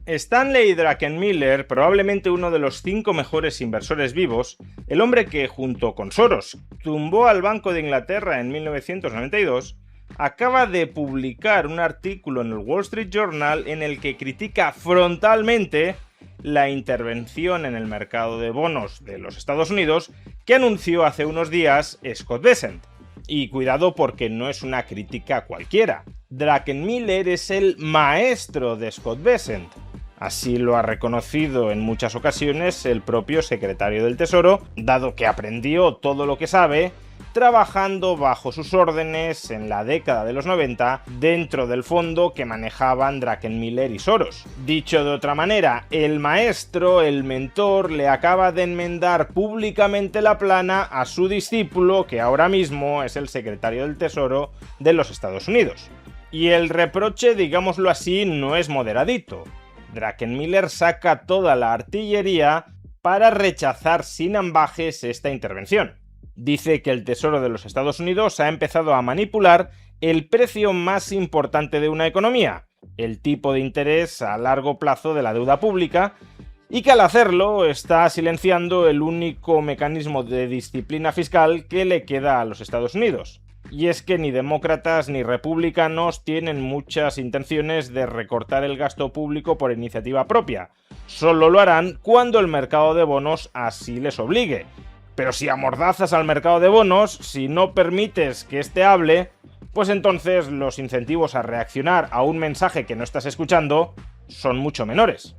Stanley Druckenmiller, probablemente uno de los 5 mejores inversores vivos, el hombre que, junto con Soros, tumbó al Banco de Inglaterra en 1992, acaba de publicar un artículo en el Wall Street Journal en el que critica frontalmente la intervención en el mercado de bonos de los Estados Unidos que anunció hace unos días Scott Bessent. Y cuidado, porque no es una crítica cualquiera. Druckenmiller es el maestro de Scott Bessent. Así lo ha reconocido en muchas ocasiones el propio secretario del Tesoro, dado que aprendió todo lo que sabe trabajando bajo sus órdenes en la década de los 90 dentro del fondo que manejaban Druckenmiller y Soros. Dicho de otra manera, el maestro, el mentor, le acaba de enmendar públicamente la plana a su discípulo, que ahora mismo es el secretario del Tesoro de los Estados Unidos. Y el reproche, digámoslo así, no es moderadito. Druckenmiller saca toda la artillería para rechazar sin ambajes esta intervención. Dice que el Tesoro de los Estados Unidos ha empezado a manipular el precio más importante de una economía, el tipo de interés a largo plazo de la deuda pública, y que al hacerlo está silenciando el único mecanismo de disciplina fiscal que le queda a los Estados Unidos. Y es que ni demócratas ni republicanos tienen muchas intenciones de recortar el gasto público por iniciativa propia. Solo lo harán cuando el mercado de bonos así les obligue. Pero si amordazas al mercado de bonos, si no permites que éste hable, pues entonces los incentivos a reaccionar a un mensaje que no estás escuchando son mucho menores.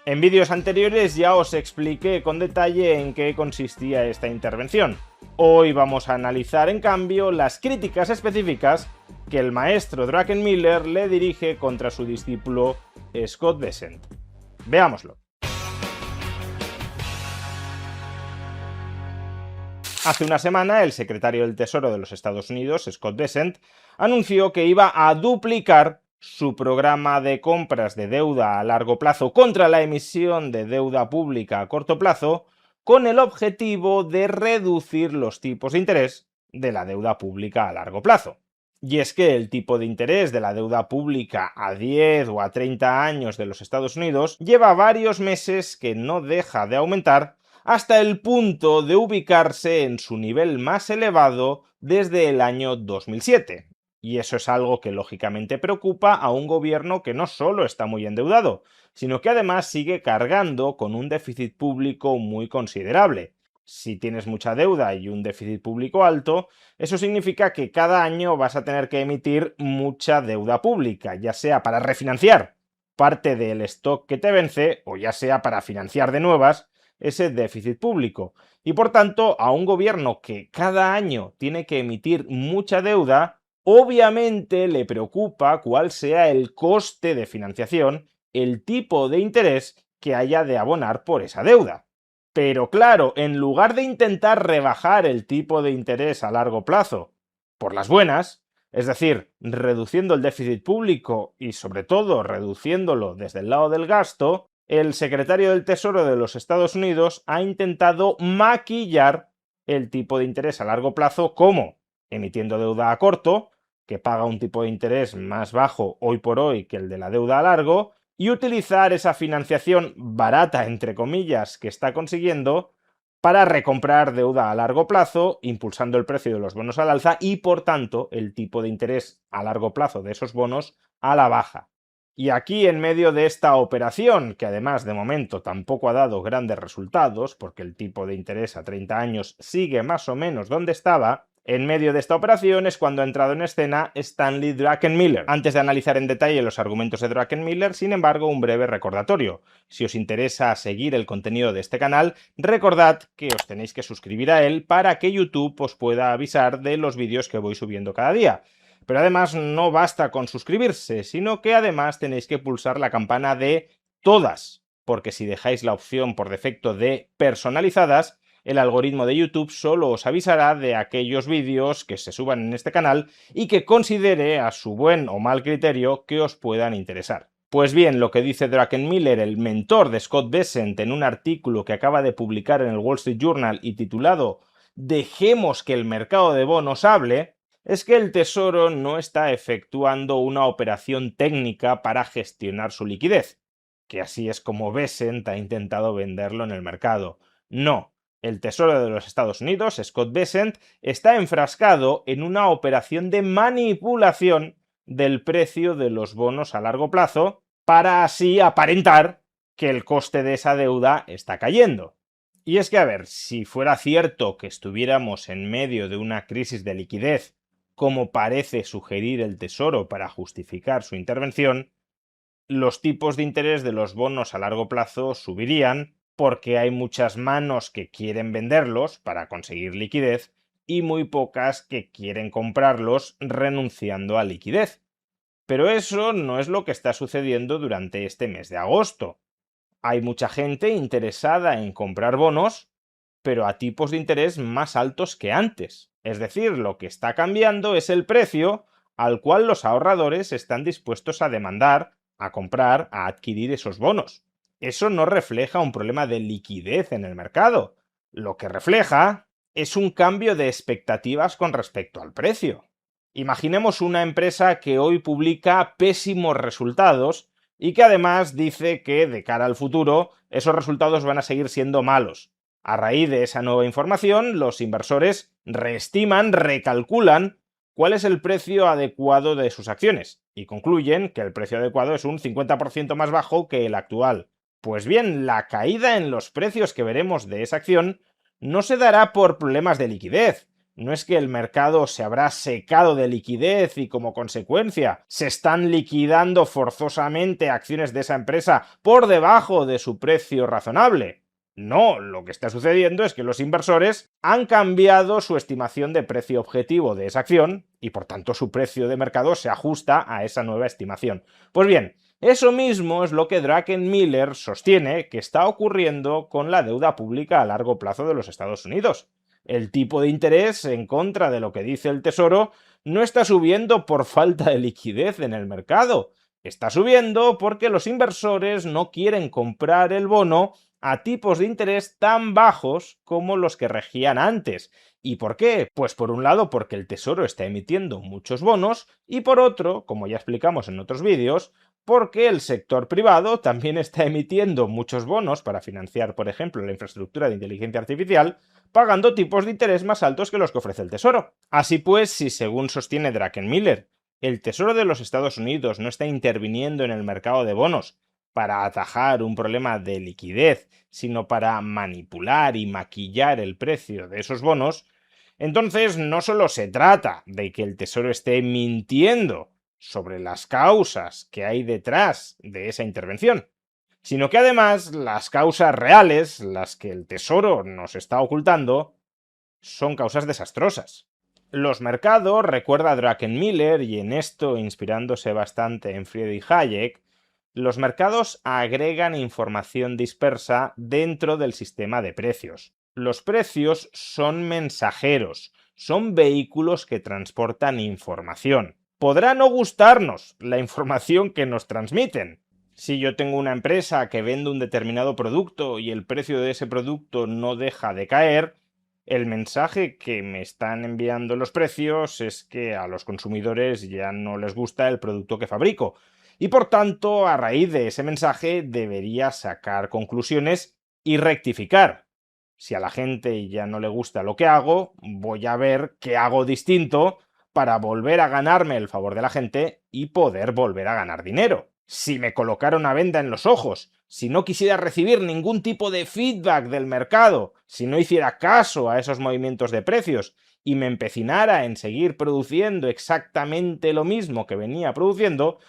En vídeos anteriores ya os expliqué con detalle en qué consistía esta intervención. Hoy vamos a analizar, en cambio, las críticas específicas que el maestro Druckenmiller le dirige contra su discípulo Scott Bessent. Veámoslo. Hace una semana, el secretario del Tesoro de los Estados Unidos, Scott Bessent, anunció que iba a duplicar su programa de compras de deuda a largo plazo contra la emisión de deuda pública a corto plazo, con el objetivo de reducir los tipos de interés de la deuda pública a largo plazo. Y es que el tipo de interés de la deuda pública a 10 o a 30 años de los Estados Unidos lleva varios meses que no deja de aumentar, hasta el punto de ubicarse en su nivel más elevado desde el año 2007. Y eso es algo que lógicamente preocupa a un gobierno que no solo está muy endeudado, sino que además sigue cargando con un déficit público muy considerable. Si tienes mucha deuda y un déficit público alto, eso significa que cada año vas a tener que emitir mucha deuda pública, ya sea para refinanciar parte del stock que te vence o ya sea para financiar de nuevas ese déficit público. Y por tanto, a un gobierno que cada año tiene que emitir mucha deuda, obviamente le preocupa cuál sea el coste de financiación, el tipo de interés que haya de abonar por esa deuda. Pero claro, en lugar de intentar rebajar el tipo de interés a largo plazo por las buenas, es decir, reduciendo el déficit público y sobre todo reduciéndolo desde el lado del gasto, el secretario del Tesoro de los Estados Unidos ha intentado maquillar el tipo de interés a largo plazo, como emitiendo deuda a corto, que paga un tipo de interés más bajo hoy por hoy que el de la deuda a largo, y utilizar esa financiación barata, entre comillas, que está consiguiendo para recomprar deuda a largo plazo, impulsando el precio de los bonos al alza y, por tanto, el tipo de interés a largo plazo de esos bonos a la baja. Y aquí, en medio de esta operación, que además de momento tampoco ha dado grandes resultados, porque el tipo de interés a 30 años sigue más o menos donde estaba, en medio de esta operación es cuando ha entrado en escena Stanley Druckenmiller. Antes de analizar en detalle los argumentos de Druckenmiller, sin embargo, un breve recordatorio. Si os interesa seguir el contenido de este canal, recordad que os tenéis que suscribir a él para que YouTube os pueda avisar de los vídeos que voy subiendo cada día. Pero además no basta con suscribirse, sino que además tenéis que pulsar la campana de todas, porque si dejáis la opción por defecto de personalizadas, el algoritmo de YouTube solo os avisará de aquellos vídeos que se suban en este canal y que considere a su buen o mal criterio que os puedan interesar. Pues bien, lo que dice Druckenmiller, el mentor de Scott Bessent, en un artículo que acaba de publicar en el Wall Street Journal y titulado "Dejemos que el mercado de bonos hable", es que el Tesoro no está efectuando una operación técnica para gestionar su liquidez. que así es como Bessent ha intentado venderlo en el mercado. No, el Tesoro de los Estados Unidos, Scott Bessent, está enfrascado en una operación de manipulación del precio de los bonos a largo plazo para así aparentar que el coste de esa deuda está cayendo. Y es que, a ver, si fuera cierto que estuviéramos en medio de una crisis de liquidez, como parece sugerir el Tesoro para justificar su intervención, los tipos de interés de los bonos a largo plazo subirían porque hay muchas manos que quieren venderlos para conseguir liquidez y muy pocas que quieren comprarlos renunciando a liquidez. Pero eso no es lo que está sucediendo durante este mes de agosto. Hay mucha gente interesada en comprar bonos, pero a tipos de interés más altos que antes. Es decir, lo que está cambiando es el precio al cual los ahorradores están dispuestos a demandar, a comprar, a adquirir esos bonos. Eso no refleja un problema de liquidez en el mercado. Lo que refleja es un cambio de expectativas con respecto al precio. Imaginemos una empresa que hoy publica pésimos resultados y que además dice que de cara al futuro esos resultados van a seguir siendo malos. A raíz de esa nueva información, los inversores reestiman, recalculan cuál es el precio adecuado de sus acciones y concluyen que el precio adecuado es un 50% más bajo que el actual. Pues bien, la caída en los precios que veremos de esa acción no se dará por problemas de liquidez. No es que el mercado se habrá secado de liquidez y como consecuencia se están liquidando forzosamente acciones de esa empresa por debajo de su precio razonable. No, lo que está sucediendo es que los inversores han cambiado su estimación de precio objetivo de esa acción y por tanto su precio de mercado se ajusta a esa nueva estimación. Pues bien, eso mismo es lo que Druckenmiller sostiene que está ocurriendo con la deuda pública a largo plazo de los Estados Unidos. El tipo de interés, en contra de lo que dice el Tesoro, no está subiendo por falta de liquidez en el mercado. Está subiendo porque los inversores no quieren comprar el bono a tipos de interés tan bajos como los que regían antes. ¿Y por qué? Pues por un lado porque el Tesoro está emitiendo muchos bonos y por otro, como ya explicamos en otros vídeos, porque el sector privado también está emitiendo muchos bonos para financiar, por ejemplo, la infraestructura de inteligencia artificial, pagando tipos de interés más altos que los que ofrece el Tesoro. Así pues, si según sostiene Druckenmiller, el Tesoro de los Estados Unidos no está interviniendo en el mercado de bonos para atajar un problema de liquidez, sino para manipular y maquillar el precio de esos bonos, entonces no solo se trata de que el Tesoro esté mintiendo sobre las causas que hay detrás de esa intervención, sino que además las causas reales, las que el Tesoro nos está ocultando, son causas desastrosas. Los mercados, recuerda Druckenmiller, y en esto inspirándose bastante en Friedrich Hayek, los mercados agregan información dispersa dentro del sistema de precios. Los precios son mensajeros, son vehículos que transportan información. Podrá no gustarnos la información que nos transmiten. Si yo tengo una empresa que vende un determinado producto y el precio de ese producto no deja de caer, el mensaje que me están enviando los precios es que a los consumidores ya no les gusta el producto que fabrico. Y por tanto, a raíz de ese mensaje debería sacar conclusiones y rectificar. Si a la gente ya no le gusta lo que hago, voy a ver qué hago distinto para volver a ganarme el favor de la gente y poder volver a ganar dinero. Si me colocara una venda en los ojos, si no quisiera recibir ningún tipo de feedback del mercado, si no hiciera caso a esos movimientos de precios y me empecinara en seguir produciendo exactamente lo mismo que venía produciendo,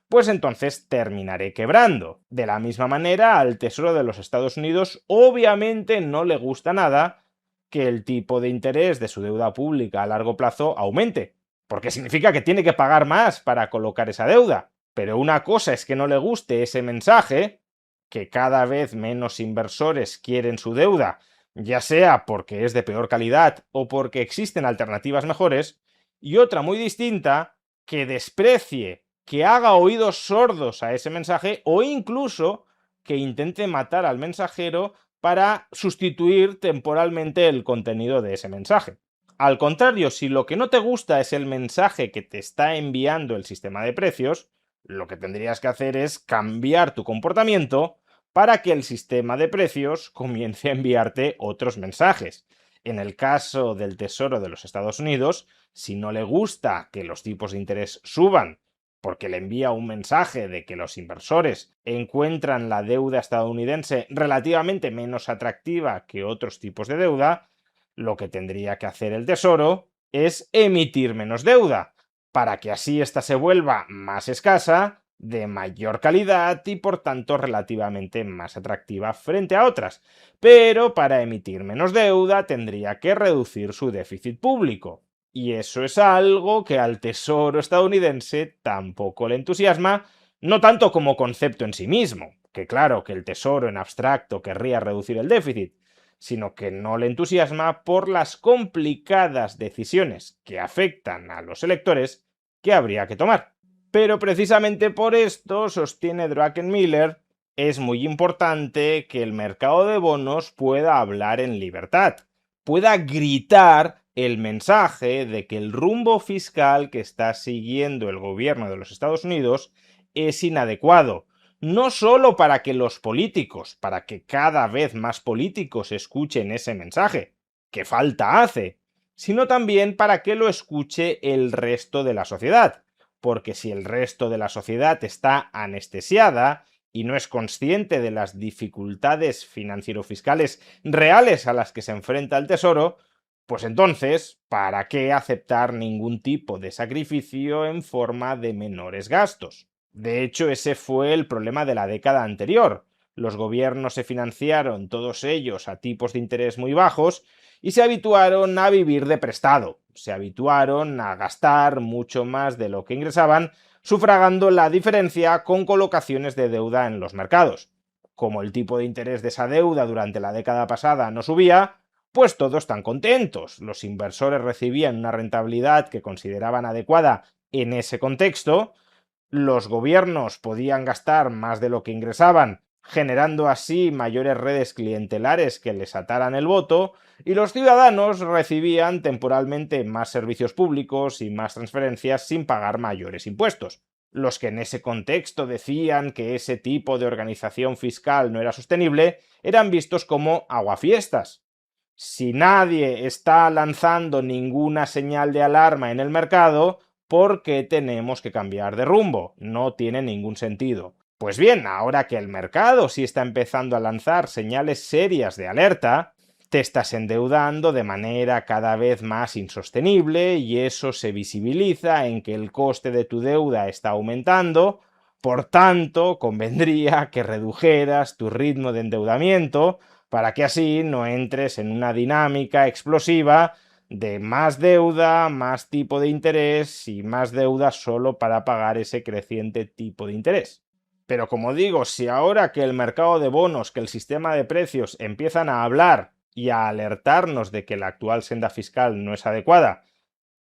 pues entonces terminaré quebrando. De la misma manera, al Tesoro de los Estados Unidos obviamente no le gusta nada que el tipo de interés de su deuda pública a largo plazo aumente, porque significa que tiene que pagar más para colocar esa deuda. Pero una cosa es que no le guste ese mensaje, que cada vez menos inversores quieren su deuda, ya sea porque es de peor calidad o porque existen alternativas mejores, y otra muy distinta, que desprecie, que haga oídos sordos a ese mensaje o incluso que intente matar al mensajero para sustituir temporalmente el contenido de ese mensaje. Al contrario, si lo que no te gusta es el mensaje que te está enviando el sistema de precios, Lo que tendrías que hacer es cambiar tu comportamiento para que el sistema de precios comience a enviarte otros mensajes. En el caso del Tesoro de los Estados Unidos, si no le gusta que los tipos de interés suban, porque le envía un mensaje de que los inversores encuentran la deuda estadounidense relativamente menos atractiva que otros tipos de deuda, lo que tendría que hacer el Tesoro es emitir menos deuda, para que así ésta se vuelva más escasa, de mayor calidad y por tanto relativamente más atractiva frente a otras. Pero para emitir menos deuda tendría que reducir su déficit público. Y eso es algo que al Tesoro estadounidense tampoco le entusiasma, no tanto como concepto en sí mismo, que claro que el Tesoro en abstracto querría reducir el déficit, sino que no le entusiasma por las complicadas decisiones que afectan a los electores que habría que tomar. Pero precisamente por esto, sostiene Druckenmiller, es muy importante que el mercado de bonos pueda hablar en libertad, pueda gritar el mensaje de que el rumbo fiscal que está siguiendo el gobierno de los Estados Unidos es inadecuado, no solo para que los políticos, para que cada vez más políticos escuchen ese mensaje, que falta hace, sino también para que lo escuche el resto de la sociedad, porque si el resto de la sociedad está anestesiada y no es consciente de las dificultades financiero-fiscales reales a las que se enfrenta el Tesoro, pues entonces, ¿para qué aceptar ningún tipo de sacrificio en forma de menores gastos? De hecho, ese fue el problema de la década anterior. Los gobiernos se financiaron, todos ellos, a tipos de interés muy bajos, y se habituaron a vivir de prestado, se habituaron a gastar mucho más de lo que ingresaban, sufragando la diferencia con colocaciones de deuda en los mercados. Como el tipo de interés de esa deuda durante la década pasada no subía, pues todos están contentos. Los inversores recibían una rentabilidad que consideraban adecuada en ese contexto, los gobiernos podían gastar más de lo que ingresaban, generando así mayores redes clientelares que les ataran el voto, y los ciudadanos recibían temporalmente más servicios públicos y más transferencias sin pagar mayores impuestos. Los que en ese contexto decían que ese tipo de organización fiscal no era sostenible eran vistos como aguafiestas. Si nadie está lanzando ninguna señal de alarma en el mercado, ¿por qué tenemos que cambiar de rumbo? No tiene ningún sentido. Pues bien, ahora que el mercado sí está empezando a lanzar señales serias de alerta, te estás endeudando de manera cada vez más insostenible y eso se visibiliza en que el coste de tu deuda está aumentando, por tanto, convendría que redujeras tu ritmo de endeudamiento para que así no entres en una dinámica explosiva de más deuda, más tipo de interés y más deuda solo para pagar ese creciente tipo de interés. Pero como digo, si ahora que el mercado de bonos, que el sistema de precios empiezan a hablar y a alertarnos de que la actual senda fiscal no es adecuada,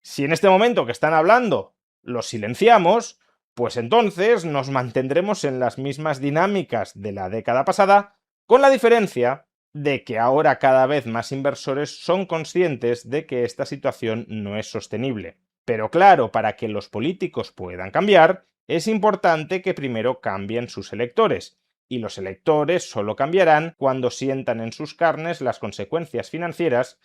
si en este momento que están hablando los silenciamos, pues entonces nos mantendremos en las mismas dinámicas de la década pasada, con la diferencia de que ahora cada vez más inversores son conscientes de que esta situación no es sostenible. Pero claro, para que los políticos puedan cambiar, es importante que primero cambien sus electores, y los electores solo cambiarán cuando sientan en sus carnes las consecuencias financieras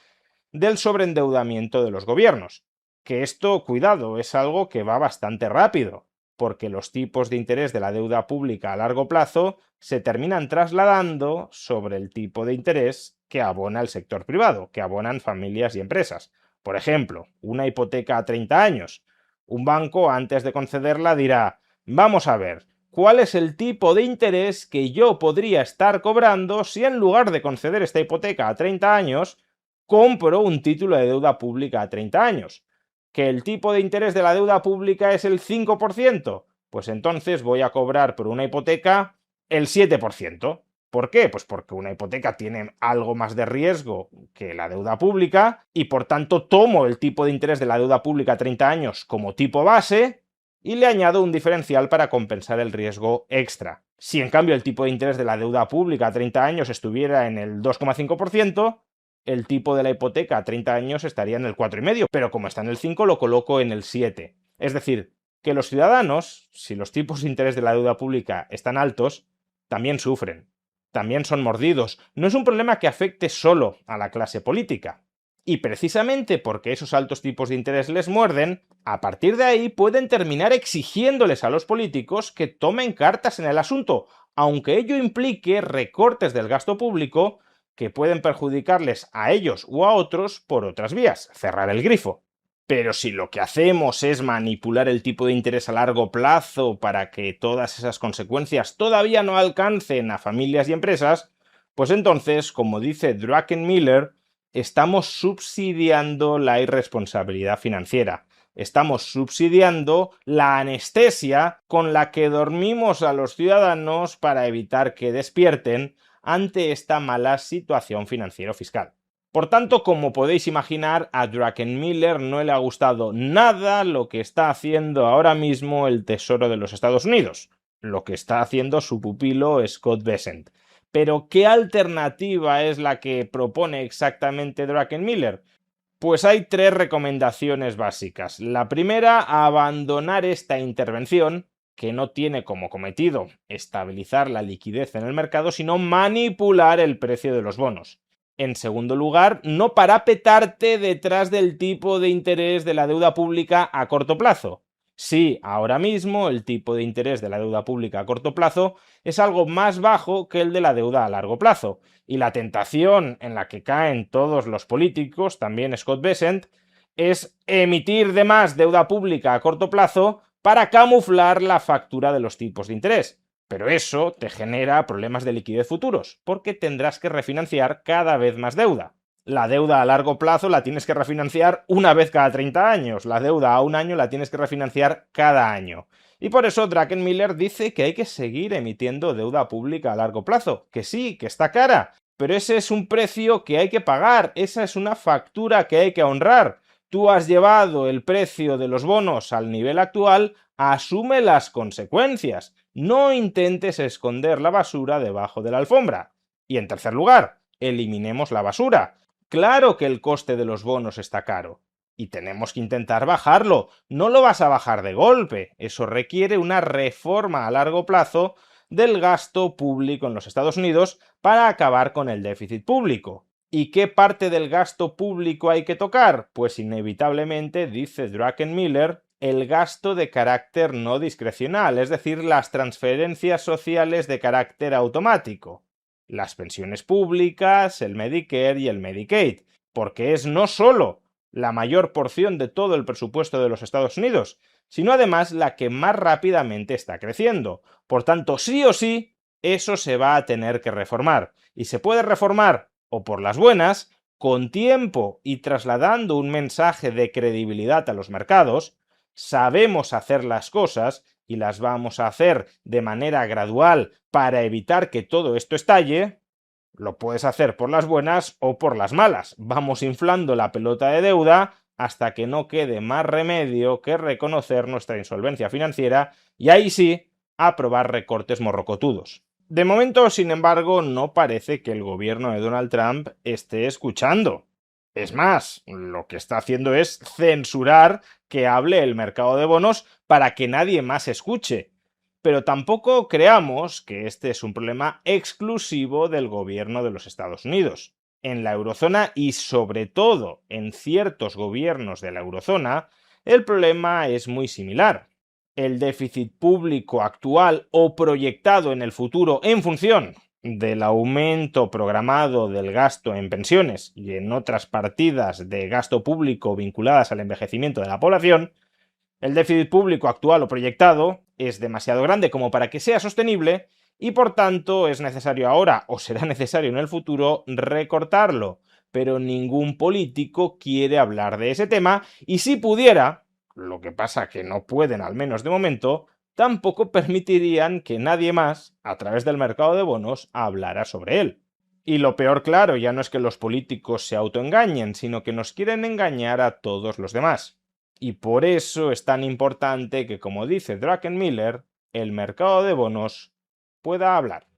del sobreendeudamiento de los gobiernos. Que esto, cuidado, es algo que va bastante rápido, porque los tipos de interés de la deuda pública a largo plazo se terminan trasladando sobre el tipo de interés que abona el sector privado, que abonan familias y empresas. Por ejemplo, una hipoteca a 30 años. Un banco, antes de concederla, dirá: vamos a ver, ¿cuál es el tipo de interés que yo podría estar cobrando si en lugar de conceder esta hipoteca a 30 años, compro un título de deuda pública a 30 años? ¿Que el tipo de interés de la deuda pública es el 5%? Pues entonces voy a cobrar por una hipoteca el 7%. ¿Por qué? Pues porque una hipoteca tiene algo más de riesgo que la deuda pública y por tanto tomo el tipo de interés de la deuda pública a 30 años como tipo base y le añado un diferencial para compensar el riesgo extra. Si en cambio el tipo de interés de la deuda pública a 30 años estuviera en el 2,5%, el tipo de la hipoteca a 30 años estaría en el 4,5%, pero como está en el 5 lo coloco en el 7%. Es decir, que los ciudadanos, si los tipos de interés de la deuda pública están altos, también sufren, también son mordidos. No es un problema que afecte solo a la clase política. Y precisamente porque esos altos tipos de interés les muerden, a partir de ahí pueden terminar exigiéndoles a los políticos que tomen cartas en el asunto, aunque ello implique recortes del gasto público que pueden perjudicarles a ellos o a otros por otras vías, cerrar el grifo. Pero si lo que hacemos es manipular el tipo de interés a largo plazo para que todas esas consecuencias todavía no alcancen a familias y empresas, pues entonces, como dice Druckenmiller, estamos subsidiando la irresponsabilidad financiera. Estamos subsidiando la anestesia con la que dormimos a los ciudadanos para evitar que despierten ante esta mala situación financiero-fiscal. Por tanto, como podéis imaginar, a Druckenmiller no le ha gustado nada lo que está haciendo ahora mismo el Tesoro de los Estados Unidos, lo que está haciendo su pupilo Scott Bessent. Pero, ¿qué alternativa es la que propone exactamente Druckenmiller? Pues hay 3 recomendaciones básicas. La primera, abandonar esta intervención, que no tiene como cometido estabilizar la liquidez en el mercado, sino manipular el precio de los bonos. En segundo lugar, no parapetarte detrás del tipo de interés de la deuda pública a corto plazo. Sí, ahora mismo el tipo de interés de la deuda pública a corto plazo es algo más bajo que el de la deuda a largo plazo, y la tentación en la que caen todos los políticos, también Scott Bessent, es emitir de más deuda pública a corto plazo para camuflar la factura de los tipos de interés. Pero eso te genera problemas de liquidez futuros, porque tendrás que refinanciar cada vez más deuda. La deuda a largo plazo la tienes que refinanciar una vez cada 30 años, la deuda a un año la tienes que refinanciar cada año. Y por eso Druckenmiller dice que hay que seguir emitiendo deuda pública a largo plazo, que sí, que está cara, pero ese es un precio que hay que pagar, esa es una factura que hay que honrar. Tú has llevado el precio de los bonos al nivel actual, asume las consecuencias. No intentes esconder la basura debajo de la alfombra. Y en tercer lugar, eliminemos la basura. Claro que el coste de los bonos está caro. Y tenemos que intentar bajarlo. No lo vas a bajar de golpe. Eso requiere una reforma a largo plazo del gasto público en los Estados Unidos para acabar con el déficit público. ¿Y qué parte del gasto público hay que tocar? Pues inevitablemente, dice Druckenmiller, el gasto de carácter no discrecional, es decir, las transferencias sociales de carácter automático. Las pensiones públicas, el Medicare y el Medicaid, porque es no solo la mayor porción de todo el presupuesto de los Estados Unidos, sino además la que más rápidamente está creciendo. Por tanto, sí o sí, eso se va a tener que reformar. Y se puede reformar o por las buenas, con tiempo y trasladando un mensaje de credibilidad a los mercados. Sabemos hacer las cosas y las vamos a hacer de manera gradual para evitar que todo esto estalle. Lo puedes hacer por las buenas o por las malas. Vamos inflando la pelota de deuda hasta que no quede más remedio que reconocer nuestra insolvencia financiera y ahí sí aprobar recortes morrocotudos. De momento, sin embargo, no parece que el gobierno de Donald Trump esté escuchando. Es más, lo que está haciendo es censurar que hable el mercado de bonos para que nadie más escuche. Pero tampoco creamos que este es un problema exclusivo del gobierno de los Estados Unidos. En la eurozona y sobre todo en ciertos gobiernos de la eurozona, el problema es muy similar. El déficit público actual o proyectado en el futuro en función del aumento programado del gasto en pensiones y en otras partidas de gasto público vinculadas al envejecimiento de la población, el déficit público actual o proyectado es demasiado grande como para que sea sostenible y por tanto es necesario ahora o será necesario en el futuro recortarlo. Pero ningún político quiere hablar de ese tema y si pudiera, lo que pasa que no pueden al menos de momento, tampoco permitirían que nadie más, a través del mercado de bonos, hablara sobre él. Y lo peor, claro, ya no es que los políticos se autoengañen, sino que nos quieren engañar a todos los demás. Y por eso es tan importante que, como dice Druckenmiller, el mercado de bonos pueda hablar.